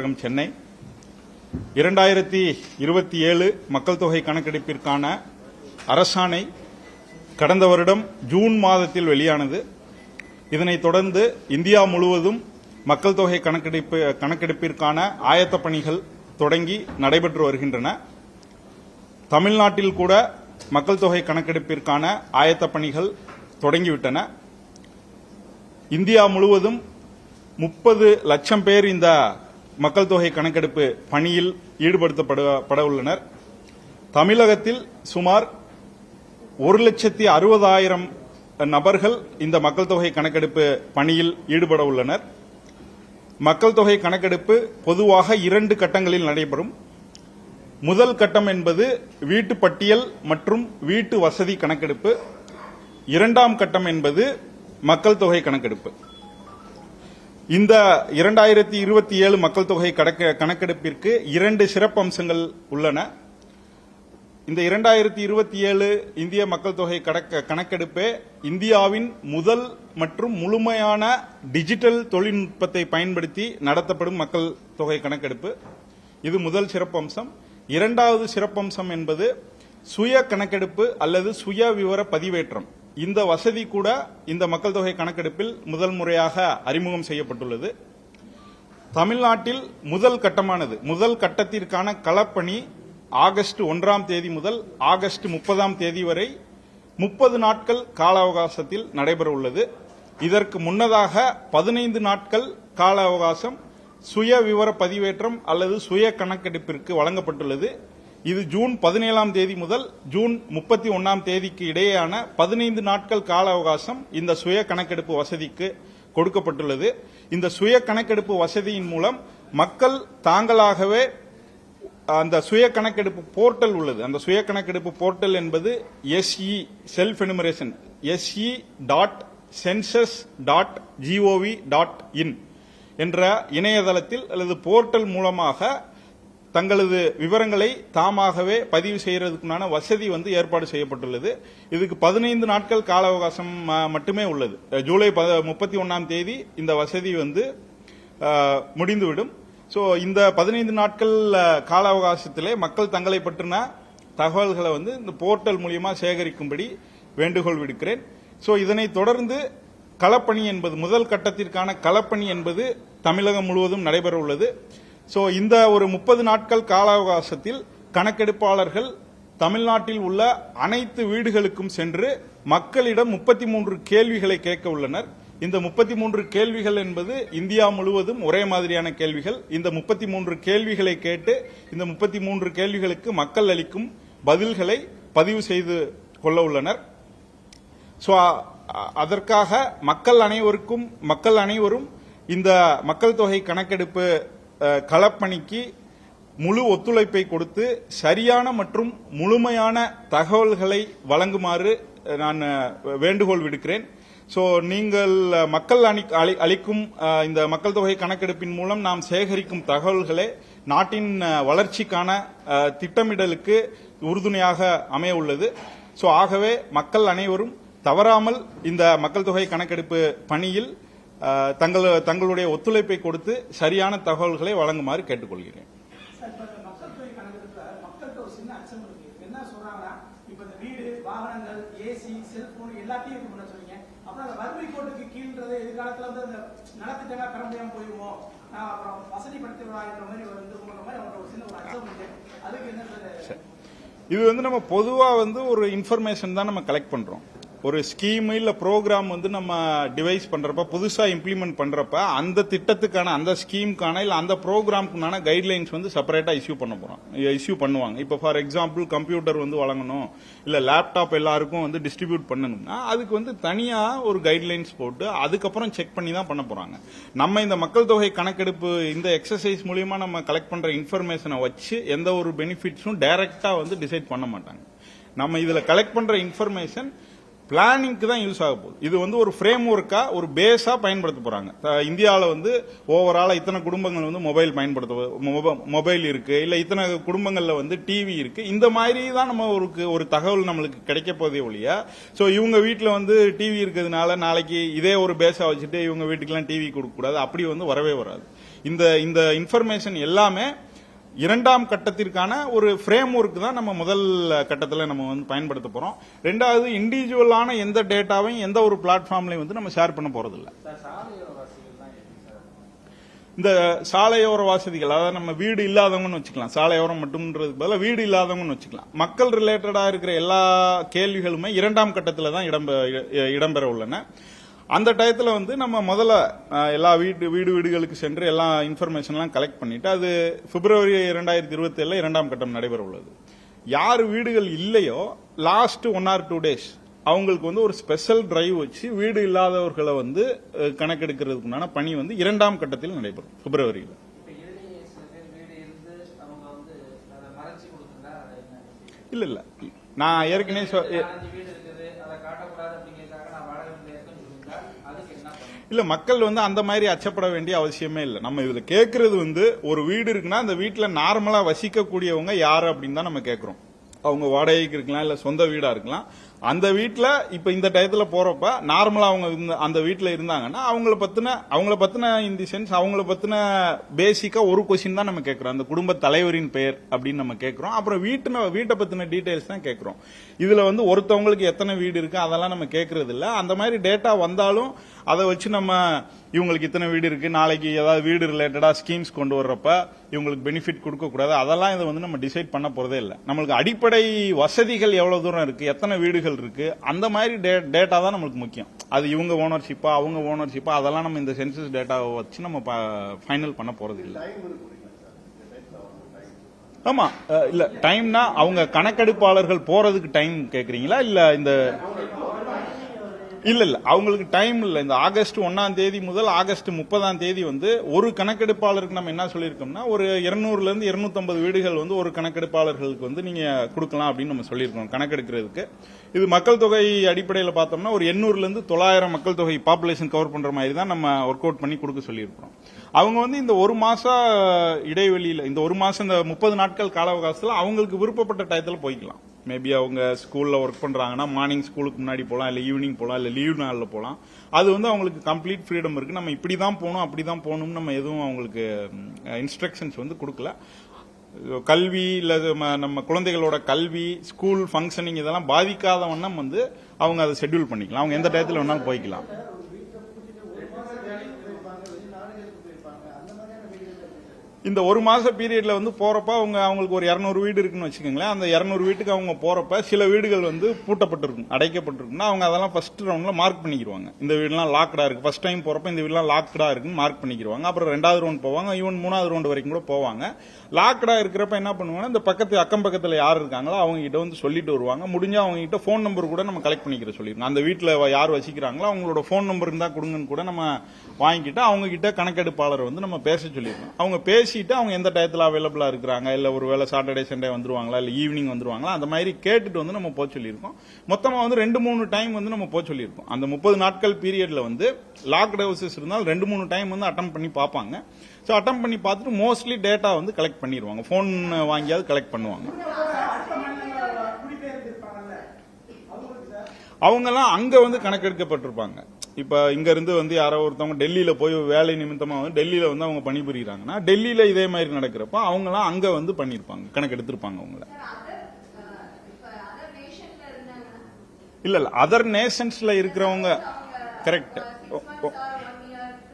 அலுவலகம், சென்னை. 2027 மக்கள் தொகை கணக்கெடுப்பிற்கான அரசாணை கடந்த வருடம் ஜூன் மாதத்தில் வெளியானது. இதனைத் தொடர்ந்து இந்தியா முழுவதும் மக்கள் தொகை கணக்கெடுப்பிற்கான ஆயத்த பணிகள் தொடங்கி நடைபெற்று வருகின்றன. தமிழ்நாட்டில் கூட மக்கள் தொகை கணக்கெடுப்பிற்கான ஆயத்த பணிகள் தொடங்கிவிட்டன. இந்தியா முழுவதும் 30 லட்சம் பேர் இந்த மக்கள் தொகை கணக்கெடுப்பு பணியில் ஈடுபடுத்தப்பட உள்ளனர். தமிழகத்தில் சுமார் 1,60,000 நபர்கள் இந்த மக்கள் தொகை கணக்கெடுப்பு பணியில் ஈடுபட உள்ளனர். மக்கள் தொகை கணக்கெடுப்பு பொதுவாக 2 கட்டங்களில் நடைபெறும். முதல் கட்டம் என்பது வீட்டு பட்டியல் மற்றும் வீட்டு வசதி கணக்கெடுப்பு. இரண்டாம் கட்டம் என்பது மக்கள் தொகை கணக்கெடுப்பு. இந்த 2027 மக்கள் தொகை கணக்கெடுப்பிற்கு 2 சிறப்பம்சங்கள் உள்ளன. இந்த 2027 இந்திய மக்கள் தொகை கணக்கெடுப்பே இந்தியாவின் முதல் மற்றும் முழுமையான டிஜிட்டல் தொழில்நுட்பத்தை பயன்படுத்தி நடத்தப்படும் மக்கள் தொகை கணக்கெடுப்பு. இது முதல் சிறப்பம்சம். இரண்டாவது சிறப்பம்சம் என்பது சுய கணக்கெடுப்பு அல்லது சுய விவர பதிவேற்றம். இந்த வசதி கூட இந்த மக்கள் தொகை கணக்கெடுப்பில் முதல் முறையாக அறிமுகம் செய்யப்பட்டுள்ளது. தமிழ்நாட்டில் முதல் கட்டத்திற்கான களப்பணி ஆகஸ்ட் 1ஆம் தேதி முதல் ஆகஸ்ட் 30ஆம் தேதி வரை 30 நாட்கள் கால அவகாசத்தில் நடைபெற உள்ளது. இதற்கு முன்னதாக 15 நாட்கள் கால அவகாசம் சுய விவர பதிவேற்றம் அல்லது சுய கணக்கெடுப்பிற்கு வழங்கப்பட்டுள்ளது. இது ஜூன் 17ஆம் தேதி முதல் ஜூன் 31ஆம் தேதிக்கு இடையேயான 15 நாட்கள் கால அவகாசம் இந்த சுய கணக்கெடுப்பு வசதிக்கு கொடுக்கப்பட்டுள்ளது. இந்த சுய கணக்கெடுப்பு வசதியின் மூலம் மக்கள் தாங்களாகவே அந்த சுய கணக்கெடுப்பு போர்ட்டல் உள்ளது. அந்த சுய கணக்கெடுப்பு போர்ட்டல் என்பது செல்ஃப் எனுமரேஷன் se.census.gov.in என்ற இணையதளத்தில் அல்லது போர்ட்டல் மூலமாக தங்களது விவரங்களை தாமாகவே பதிவு செய்யறதுக்குண்டான வசதி ஏற்பாடு செய்யப்பட்டுள்ளது. இதுக்கு 15 நாட்கள் கால அவகாசம் மட்டுமே உள்ளது. ஜூலை 31ஆம் தேதி இந்த வசதி முடிந்துவிடும். சோ இந்த 15 நாட்கள் கால அவகாசத்திலே மக்கள் தங்களை பற்றின தகவல்களை இந்த போர்ட்டல் மூலமா சேகரிக்கும்படி வேண்டுகோள் விடுக்கிறேன். சோ இதனைத் தொடர்ந்து களப்பணி என்பது முதல் கட்டத்திற்கான களப்பணி என்பது தமிழகம் முழுவதும் நடைபெற உள்ளது. சோ இந்த ஒரு 30 நாட்கள் கால அவகாசத்தில் கணக்கெடுப்பாளர்கள் தமிழ்நாட்டில் உள்ள அனைத்து வீடுகளுக்கும் சென்று மக்களிடம் 33 கேள்விகளை கேட்க உள்ளனர். இந்த 33 கேள்விகள் என்பது இந்தியா முழுவதும் ஒரே மாதிரியான கேள்விகள். இந்த 33 கேள்விகளை கேட்டு இந்த 33 கேள்விகளுக்கு மக்கள் அளிக்கும் பதில்களை பதிவு செய்து கொள்ள உள்ளனர். சோ அதற்காக மக்கள் அனைவரும் இந்த மக்கள் தொகை கணக்கெடுப்பு களப்பணிக்கு முழு ஒத்துழைப்பை கொடுத்து சரியான மற்றும் முழுமையான தகவல்களை வழங்குமாறு நான் வேண்டுகோள் விடுக்கிறேன். சோ நீங்கள் மக்கள் அளிக்கும் இந்த மக்கள் தொகை கணக்கெடுப்பின் மூலம் நாம் சேகரிக்கும் தகவல்களே நாட்டின் வளர்ச்சிக்கான திட்டமிடலுக்கு உறுதுணையாக அமைய உள்ளது. சோ ஆகவே மக்கள் அனைவரும் தவறாமல் இந்த மக்கள் தொகை கணக்கெடுப்பு பணியில் தங்களுடைய ஒத்துழைப்பை கொடுத்து சரியான தகவல்களை வழங்குமாறு கேட்டுக்கொள்கிறேன். இது நம்ம பொதுவா ஒரு இன்ஃபர்மேஷன் தான் நம்ம கலெக்ட் பண்றோம். ஒரு ஸ்கீம் இல்ல ப்ரோக்ராம் நம்ம டிவைஸ் பண்றப்ப புதுசா இம்ப்ளிமெண்ட் பண்றப்ப அந்த திட்டத்துக்கான அந்த ஸ்கீமுக்கான இல்ல அந்த ப்ரோக்ராமுக்கான கைட்லைன்ஸ் செப்பரேட்டா இஷ்யூ பண்ணுவாங்க. இப்ப ஃபார் எக்ஸாம்பிள் கம்ப்யூட்டர் வழங்கணும் இல்ல லேப்டாப் எல்லாருக்கும் டிஸ்ட்ரிபியூட் பண்ணணும்னா அதுக்கு தனியா ஒரு கைட்லைன்ஸ் போட்டு அதுக்கப்புறம் செக் பண்ணி தான் பண்ண போறாங்க. நம்ம இந்த மக்கள் தொகை கணக்கெடுப்பு இந்த எக்ஸசைஸ் மூலியமா நம்ம கலெக்ட் பண்ற இன்ஃபர்மேஷனை வச்சு எந்த ஒரு பெனிஃபிட்ஸும் டைரக்டா டிசைட் பண்ண மாட்டாங்க. நம்ம இதுல கலெக்ட் பண்ற இன்ஃபர்மேஷன் பிளானிங்க்கு தான் யூஸ் ஆக போகுது. இது ஒரு ஃப்ரேம் ஒர்க்கா ஒரு பேஸா பயன்படுத்த போறாங்க. இந்தியாவில் ஓவராலா இத்தனை குடும்பங்கள் மொபைல் இருக்கு இல்ல இத்தனை குடும்பங்கள்ல டிவி இருக்கு. இந்த மாதிரி தான் நம்ம ஒரு தகவல் நம்மளுக்கு கிடைக்க போதே ஒழியா சோ இவங்க வீட்டுல டிவி இருக்கிறதுனால நாளைக்கு இதே ஒரு பேஸா வச்சுட்டு இவங்க வீட்டுக்கெல்லாம் டிவி கொடுக்க கூடாது அப்படி வரவே வராது. இந்த இந்த இன்ஃபர்மேஷன் எல்லாமே இரண்டாம் கட்டத்திற்கான ஒரு ஃப்ரேம் ஒர்க் தான் நம்ம முதல் கட்டத்தில் நம்ம வந்து பயன்படுத்த போறோம். ரெண்டாவது, இண்டிவிஜுவலான எந்த டேட்டாவையும் எந்த ஒரு பிளாட்ஃபார்ம்லையும் வந்து நம்ம ஷேர் பண்ண போறதில்லை. இந்த சாலையோர வசதிகள், அதாவது நம்ம வீடு இல்லாதவங்கன்னு வச்சுக்கலாம், சாலையோரம் மட்டும்ன்றதுக்கு பதிலாக வீடு இல்லாதவங்கன்னு வச்சுக்கலாம். மக்கள் ரிலேட்டடா இருக்கிற எல்லா கேள்விகளுமே இரண்டாம் கட்டத்தில் தான் இடம்பெற உள்ளன. அந்த டயத்தில் வந்து நம்ம முதல்ல எல்லா வீடுகளுக்கு சென்று எல்லா இன்ஃபர்மேஷன்லாம் கலெக்ட் பண்ணிட்டு, அது பிப்ரவரி 2027 இரண்டாம் கட்டம் நடைபெற உள்ளது. யார் வீடுகள் இல்லையோ லாஸ்ட் 1 or 2 days அவங்களுக்கு வந்து ஒரு ஸ்பெஷல் டிரைவ் வச்சு வீடு இல்லாதவர்களை வந்து கணக்கெடுக்கிறதுக்குண்டான பணி வந்து இரண்டாம் கட்டத்தில் நடைபெறும் பிப்ரவரியில். இல்ல இல்ல, நான் ஏற்கனவே இல்ல, மக்கள் வந்து அந்த மாதிரி அச்சப்பட வேண்டிய அவசியமே இல்லை. நம்ம இதுல கேட்கறது வந்து, ஒரு வீடு இருக்குன்னா அந்த வீட்டுல நார்மலா வசிக்கக்கூடியவங்க யாரு அப்படின்னு தான் நம்ம கேட்கிறோம். அவங்க வாடகைக்கு இருக்கலாம், இல்ல சொந்த வீடா இருக்கலாம். அந்த வீட்டுல இப்ப இந்த டயத்துல போறப்ப நார்மலா அவங்க அந்த வீட்டுல இருந்தாங்கன்னா அவங்கள பத்தின இன் தி சென்ஸ் அவங்கள பத்தின பேசிக்கா ஒரு கொஸ்டின் தான் நம்ம கேட்கிறோம். அந்த குடும்ப தலைவரின் பெயர் அப்படின்னு நம்ம கேட்கிறோம். அப்புறம் வீட்டை பத்தின டீடைல்ஸ் தான் கேட்கிறோம். இதுல வந்து ஒருத்தவங்களுக்கு எத்தனை வீடு இருக்கு அதெல்லாம் நம்ம கேட்கறது இல்ல. அந்த மாதிரி டேட்டா வந்தாலும் அதை வச்சு நம்ம இவங்களுக்கு இத்தனை வீடு இருக்கு, நாளைக்கு ஏதாவது வீடு ரிலேட்டடா ஸ்கீம்ஸ் கொண்டு வர்றப்ப இவங்களுக்கு பெனிஃபிட் கொடுக்க கூடாது, அதெல்லாம் இதை வந்து நம்ம டிசைட் பண்ண போறதே இல்லை. நம்மளுக்கு அடிப்படை வசதிகள் எவ்வளவு தூரம் இருக்கு, எத்தனை வீடுகள் இருக்கு, அந்த மாதிரி டேட்டா தான் நம்மளுக்கு முக்கியம். அது இவங்க ஓனர்ஷிப்பா அவங்க ஓனர்ஷிப்பா அதெல்லாம் நம்ம இந்த சென்சஸ் டேட்டாவை வச்சு நம்ம ஃபைனல் பண்ண போறது இல்லை. ஆமா, இல்ல டைம்னா அவங்க கணக்கெடுப்பாளர்கள் போறதுக்கு டைம் கேக்குறீங்களா? இல்ல இந்த இல்ல அவங்களுக்கு டைம் இல்ல. இந்த ஆகஸ்ட் 1 முதல் ஆகஸ்ட் 30 வந்து ஒரு கணக்கெடுப்பாளருக்கு நம்ம என்ன சொல்லியிருக்கோம்னா, ஒரு 200 இருந்து 250 வீடுகள் வந்து ஒரு கணக்கெடுப்பாளர்களுக்கு வந்து நீங்க கொடுக்கலாம் அப்படின்னு நம்ம சொல்லியிருக்கோம் கணக்கெடுக்கிறதுக்கு. இது மக்கள் தொகை அடிப்படையில் பார்த்தோம்னா ஒரு 800 இருந்து 900 மக்கள் தொகை பாப்புலேஷன் கவர் பண்ற மாதிரி தான் நம்ம ஒர்க் அவுட் பண்ணி கொடுக்க சொல்லியிருக்கிறோம். அவங்க வந்து இந்த ஒரு மாச இடைவெளியில, இந்த ஒரு மாசம் இந்த 30 நாட்கள் கால அவகாசத்தில் அவங்களுக்கு விருப்பப்பட்ட டயத்தில் போய்க்கலாம். மேபி அவங்க ஸ்கூல்ல ஒர்க் பண்றாங்கன்னா மார்னிங் ஸ்கூலுக்கு முன்னாடி போகலாம், இல்ல ஈவினிங் போகலாம், இல்ல லீவ் நாள்ல போகலாம். அது வந்து அவங்களுக்கு கம்ப்ளீட் ஃப்ரீடம் இருக்கு. நம்ம இப்படிதான் போகணும் அப்படிதான் போகணும்னு நம்ம எதுவும் அவங்களுக்கு இன்ஸ்ட்ரக்ஷன்ஸ் வந்து கொடுக்கல. கல்வி இல்ல நம்ம குழந்தைகளோட கல்வி, ஸ்கூல் ஃபங்க்ஷனிங் இதெல்லாம் பாதிக்காத வண்ணம் வந்து அவங்க அதை ஷெட்யூல் பண்ணிக்கலாம். அவங்க எந்த டயத்தில் வேணாலும் போய்க்கலாம். இந்த ஒரு மாச பீரியட்ல வந்து போறப்ப அவங்களுக்கு ஒரு 200 வீடு இருக்குன்னு வச்சுக்கோங்களேன். அந்த 200 வீட்டுக்கு அவங்க போறப்ப சில வீடுகள் வந்து பூட்டப்பட்டிருக்கும், அடைக்கப்பட்டிருக்குன்னா அவங்க அதெல்லாம் ஃபர்ஸ்ட் ரவுண்ட்ல மார்க் பண்ணிக்கிடுவாங்க. இந்த வீடுலாம் லாக்டா இருக்கு, ஃபர்ஸ்ட் டைம் போறப்ப இந்த வீடுலாம் லாக்டா இருக்குன்னு மார்க் பண்ணிக்கிடுவாங்க. அப்புறம் 2வது ரவுண்ட் போவாங்க, ஈவன் 3வது ரவுண்ட் வரைக்கும் கூட போவாங்க. லாக்டா இருக்கிறப்ப என்ன பண்ணுவாங்க, இந்த பக்கத்து அக்கம் பக்கத்துல யார் இருக்காங்களோ அவங்க கிட்ட வந்து சொல்லிட்டு வருவாங்க. முடிஞ்சா அவங்க கிட்ட போன் நம்பர் கூட நம்ம கலெக்ட் பண்ணிக்கிற சொல்லிருக்கோம். அந்த வீட்டுல யார் வசிக்கிறாங்களோ அவங்களோட போன் நம்பர் இருந்தா கொடுங்கன்னு கூட நம்ம வாங்கிட்டு அவங்க கிட்ட கணக்கெடுப்பாளர் வந்து நம்ம பேச சொல்லிருக்கோம். அவங்க பேசிட்டு அவங்க எந்த டயத்துல அவைலபிளா இருக்கிறாங்க, இல்ல ஒருவேளை சாட்டர்டே சண்டே வந்துருவாங்களா, இல்ல ஈவினிங் வந்துருவாங்களா, அந்த மாதிரி கேட்டுட்டு வந்து நம்ம போக சொல்லியிருக்கோம். மொத்தமா வந்து 2-3 டைம் வந்து நம்ம போக சொல்லியிருக்கோம். அந்த 30 நாட்கள் பீரியட்ல வந்து லாக்ட் ஹவுசஸ் இருந்தால் 2-3 டைம் வந்து அட்டம் பண்ணி பார்ப்பாங்க. ஸோ அட்டம் பண்ணி பார்த்துட்டு மோஸ்ட்லி டேட்டா வந்து கலெக்ட் பண்ணிடுவாங்க. போன் வாங்கியாவது கலெக்ட் பண்ணுவாங்க. அவங்கெல்லாம் அங்க வந்து கணக்கெடுக்கப்பட்டிருப்பாங்க. இப்ப இங்க இருந்து வந்து யாரோ ஒருத்தவங்க டெல்லியில போய் வேலை நிமித்தமா வந்து டெல்லியில வந்து அவங்க பணிபுரியுறாங்கன்னா, டெல்லியில இதே மாதிரி நடக்கிறப்ப அவங்க எல்லாம் அங்க வந்து பண்ணிருப்பாங்க, கணக்கெடுத்திருப்பாங்க அவங்கள. இல்ல அதர் நேஷன்ஸ்ல இருக்கிறவங்க கரெக்ட்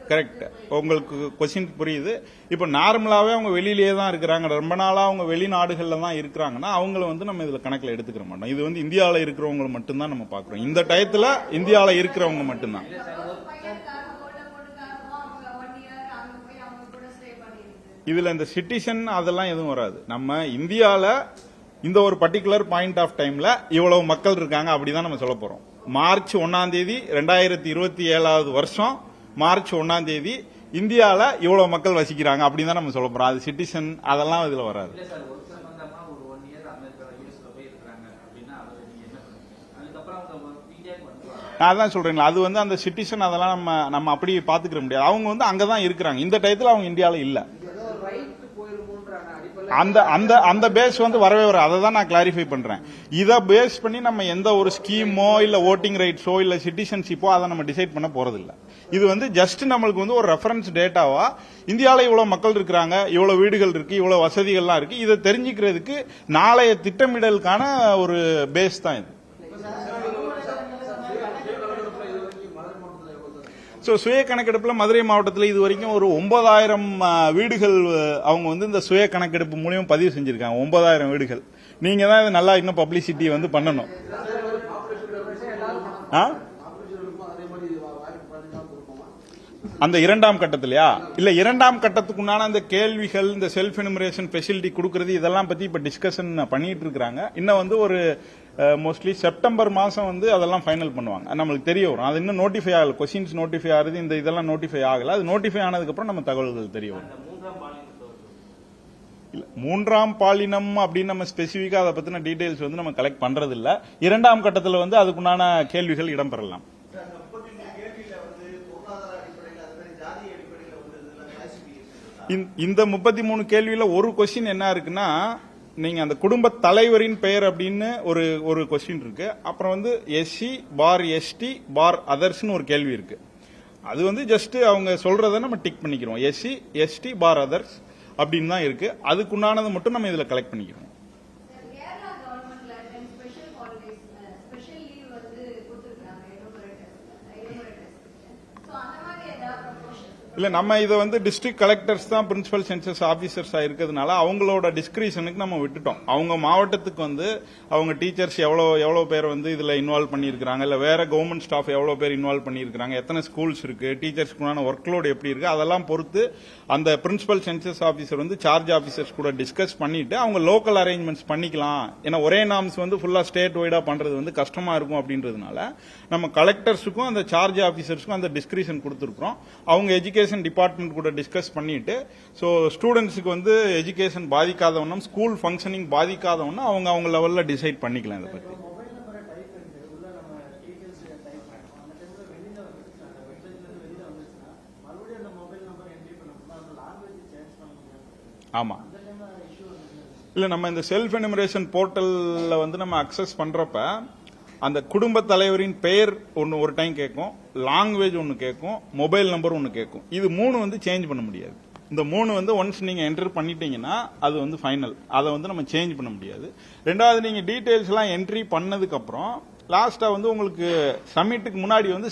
கரெக்ட். உங்களுக்கு கொஸ்டின் புரியுது. இப்ப நார்மலாவே அவங்க வெளியிலேயே தான் இருக்கிறாங்க, ரொம்ப நாளா அவங்க வெளிநாடுகள்ல தான் இருக்கிறாங்கன்னா அவங்கள வந்து நம்ம இதுல கணக்குல எடுத்துக்கிற மாட்டோம். இது வந்து இந்தியாவில இருக்கிறவங்க மட்டும்தான் நம்ம பாக்குறோம். இந்த டயத்துல இந்தியாவில இருக்கிறவங்க மட்டும்தான். இதுல இந்த சிட்டிசன் அதெல்லாம் எதுவும் வராது. நம்ம இந்தியாவில இந்த ஒரு பர்டிகுலர் பாயிண்ட் ஆஃப் டைம்ல இவ்வளவு மக்கள் இருக்காங்க அப்படிதான் நம்ம சொல்ல போறோம். மார்ச் 1 2027 வருஷம் மார்ச் 1 இந்தியால இவ்வளவு மக்கள் வசிக்கிறாங்க அப்படின்னு தான் நம்ம சொல்ல போறோம். அது சிட்டிசன் அதெல்லாம் இதுல வராது. நான் தான் சொல்றேன், அது வந்து அந்த சிட்டிசன் அதெல்லாம் நம்ம அப்படி பாத்துக்கிற முடியாது. அவங்க வந்து அங்கதான் இருக்கிறாங்க. இந்த டயத்துல அவங்க இந்தியால இல்ல. அந்த அந்த அந்த பேஸ் வந்து வரவே வர, அதை தான் நான் கிளாரிஃபை பண்றேன். இதை பேஸ் பண்ணி நம்ம எந்த ஒரு ஸ்கீமோ இல்ல ஓட்டிங் ரைட்ஸோ இல்ல சிட்டிசன்ஷிப்போ அதை நம்ம டிசைட் பண்ண போறது இல்ல. இது வந்து ஜஸ்ட் நம்மளுக்கு வந்து ஒரு ரெஃபரன்ஸ் டேட்டாவா இந்தியாவில் இவ்வளவு மக்கள் இருக்கிறாங்க, இவ்வளவு வீடுகள் இருக்கு, இவ்வளவு வசதிகள்லாம் இருக்கு, இதை தெரிஞ்சுக்கிறதுக்கு நாளைய திட்டமிடலுக்கான ஒரு பேஸ் தான் இது. சுய கணக்கெடுப்புல மதுரை மாவட்டத்தில் இது வரைக்கும் ஒரு 9,000 வீடுகள் அவங்க வந்து இந்த சுய கணக்கெடுப்பு மூலியம் பதிவு செஞ்சிருக்காங்க. 9,000 வீடுகள். நீங்க தான் இது நல்லா இன்னும் பப்ளிசிட்டி வந்து பண்ணணும். அந்த இரண்டாம் கட்டத்திலயா இல்ல, இரண்டாம் கட்டத்துக்குண்டான அந்த கேள்விகள், இந்த செல்ஃப் எனுமரேஷன் ஃபெசிலிட்டி கொடுக்கறது, இதெல்லாம் பத்தி இப்ப டிஸ்கஷன் பண்ணிட்டு இருக்காங்க. இன்னும் வந்து ஒரு மோஸ்ட்லி செப்டம்பர் மாசம் வந்து அதெல்லாம் ஃபைனல் பண்ணுவாங்க. நம்மளுக்கு தெரிய வரும். அது இன்னும் நோட்டிஃபை ஆகல, கொஸ்டின்ஸ் நோட்டிஃபை ஆகுது, இந்த இதெல்லாம் நோட்டிஃபை ஆகல. அது நோட்டிஃபை ஆனதுக்கு அப்புறம் நம்ம தகவல்கள் தெரிய வரும். இல்ல, மூன்றாம் பாலினம் அப்படின்னு நம்ம ஸ்பெசிபிக்கா அதை பத்தின டீடைல்ஸ் வந்து நம்ம கலெக்ட் பண்றது இல்ல. இரண்டாம் கட்டத்தில் வந்து அதுக்குண்டான கேள்விகள் இடம்பெறலாம். இந்த 33 கேள்வியில ஒரு கொஸ்டின் என்ன இருக்குன்னா, நீங்க அந்த குடும்ப தலைவரின் பெயர் அப்படின்னு ஒரு கொஸ்டின் இருக்கு. அப்புறம் வந்து எஸ்சி பார் எஸ்டி பார் அதர்ஸ்னு ஒரு கேள்வி இருக்கு. அது வந்து ஜஸ்ட் அவங்க சொல்றதை நம்ம டிக் பண்ணிக்கிறோம். எஸ்சி எஸ்டி பார் அதர்ஸ் அப்படின்னு தான் இருக்கு. அதுக்குண்டானதை மட்டும் நம்ம இதுல கலெக்ட் பண்ணிக்கிறோம். இல்ல, நம்ம இதை வந்து டிஸ்ட்ரிக்ட் கலெக்டர்ஸ் தான் பிரின்சிபல் சென்சஸ் ஆபீசர்ஸா இருக்கிறதுனால அவங்களோட டிஸ்கிரிஷனுக்கு நம்ம விட்டுட்டோம். அவங்க மாவட்டத்துக்கு வந்து அவங்க டீச்சர்ஸ் எவ்வளவு பேர் வந்து இதுல இன்வால்வ் பண்ணியிருக்காங்க, இல்ல வேற கவர்மெண்ட் ஸ்டாஃப் எவ்வளவு பேர் இன்வால்வ் பண்ணியிருக்காங்க, எத்தனை ஸ்கூல்ஸ் இருக்கு, டீச்சர்ஸ்க்குமான ஒர்க் லோடு எப்படி இருக்கு, அதெல்லாம் பொறுத்து அந்த பிரின்சிபல் சென்சஸ் ஆபீசர் வந்து சார்ஜ் ஆபீசர்ஸ் கூட டிஸ்கஸ் பண்ணிட்டு அவங்க லோக்கல் அரேஞ்ச்மெண்ட்ஸ் பண்ணிக்கலாம். ஏன்னா ஒரே நாம்ஸ் வந்து ஃபுல்லா ஸ்டேட் வைடா பண்றது வந்து கஷ்டமா இருக்கும் அப்படின்றதுனால நம்ம கலெக்டர்ஸுக்கும் அந்த சார்ஜ் ஆபீசர்ஸ்க்கும் அந்த டிஸ்கிரிஷன் கொடுத்துருக்கோம். அவங்க எஜுகேஷன் டிபார்ட்மெண்ட் கூட டிஸ்கஸ் பண்ணிட்டு, சோ ஸ்டூடெண்ட்ஸுக்கு வந்து எஜுகேஷன் பாதிக்காதவனும் ஸ்கூல் ஃபங்க்ஷனிங் பாதிக்காதவனும் அவங்க லெவல்ல டிசைட் பண்ணிக்கலாம். இதை பத்தி ஆமா. இல்ல, நம்ம இந்த செல்ஃப் எனுமரேஷன் போர்ட்டல்ல வந்து நம்ம அக்சஸ் பண்றப்ப அந்த குடும்ப தலைவரின் பெயர் ஒரு டைம் கேட்கும், லாங்குவேஜ் ஒன்னு கேட்கும், மொபைல் நம்பர் ஒன்னு கேட்கும். இது 3 வந்து சேஞ்ச் பண்ண முடியாது. இந்த 3 வந்து ஒன்ஸ் நீங்க என்டர் பண்ணிட்டீங்கன்னா அது வந்து ஃபைனல். அதை வந்து நம்ம சேஞ்ச் பண்ண முடியாது. ரெண்டாவது, நீங்க டீடைல்ஸ் எல்லாம் என்ட்ரி பண்ணதுக்கு அப்புறம் லாஸ்டா வந்து உங்களுக்கு சப்மிட்டுக்கு முன்னாடி வந்து